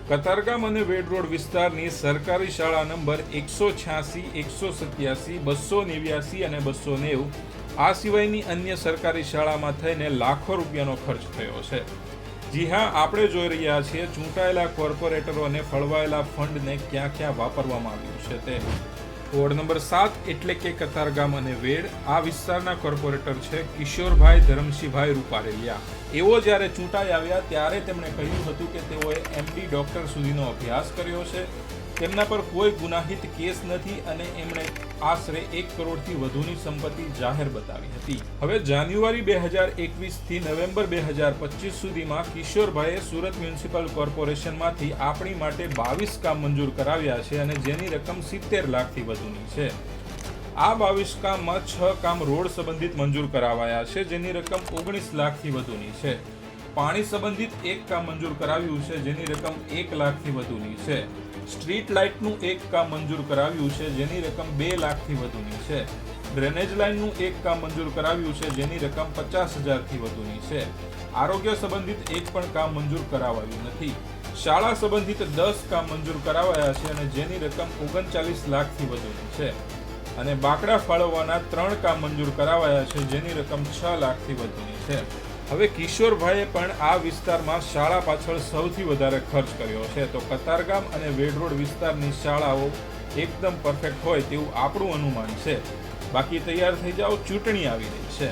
કતારગામ અને વેડ રોડ વિસ્તારની સરકારી શાળા નંબર 186, 187, 289 અને 290 આ સિવાયની અન્ય સરકારી શાળામાં થઈને લાખો રૂપિયાનો ખર્ચ થયો છે. જી હા, આપણે જોઈ રહ્યા છીએ ચૂંટાયેલા કોર્પોરેટરો અને ફળવાયેલા ફંડને ક્યાં ક્યાં વાપરવામાં આવ્યું છે તે. વોર્ડ નંબર 7 એટલે કે કતારગામ અને વેડ આ વિસ્તારના કોર્પોરેટર છે કિશોરભાઈ ધરમસિંહભાઈ રૂપારેલિયા. એવો જ્યારે ચૂંટાઈ આવ્યા ત્યારે તેમણે કહ્યું હતું કે તેઓએ MD ડોક્ટર સુધીનો અભ્યાસ કર્યો છે, તેમના પર કોઈ ગુનાહિત કેસ નથી અને એમણે આશરે 1 કરોડથી વધુની સંપત્તિ જાહેર બતાવી હતી. હવે જાન્યુઆરી 2021 થી નવેમ્બર 2025 સુધીમાં કિશોરભાઈએ સુરત મ્યુનિસિપલ કોર્પોરેશનમાંથી આપણી માટે 22 કામ મંજૂર કરાવ્યા છે અને જેની રકમ 70 લાખથી વધુની છે. આ 22 કામમાં 6 કામ રોડ સંબંધિત મંજૂર કરાવાયા છે જેની રકમ 19 લાખથી વધુની છે. પાણી સંબંધિત 1 કામ મંજૂર કરાવ્યું છે જેની રકમ 1 લાખથી વધુની છે. સ્ટ્રીટ લાઇટનું 1 કામ મંજૂર કરાવ્યું છે જેની રકમ 2 લાખથી વધુની છે. ડ્રેનેજ લાઇનનું 1 કામ મંજૂર કરાવ્યું છે જેની રકમ 50,000થી વધુની છે. આરોગ્ય સંબંધિત 1 પણ કામ મંજૂર કરાવાયું નથી. શાળા સંબંધિત 10 કામ મંજૂર કરાવાયા છે અને જેની રકમ 39 લાખથી વધુની છે. અને બાકડા ફાળવવાના 3 કામ મંજૂર કરાવાયા છે જેની રકમ 6 લાખથી વધુની છે. હવે કિશોરભાઈએ પણ આ વિસ્તારમાં શાળા પાછળ સૌથી વધારે ખર્ચ કર્યો છે. તો કતારગામ અને વેડ રોડ વિસ્તારની શાળાઓ એકદમ પરફેક્ટ હોય તેવું આપણું અનુમાન છે. બાકી તૈયાર થઈ જાઓ, ચૂંટણી આવી રહી છે.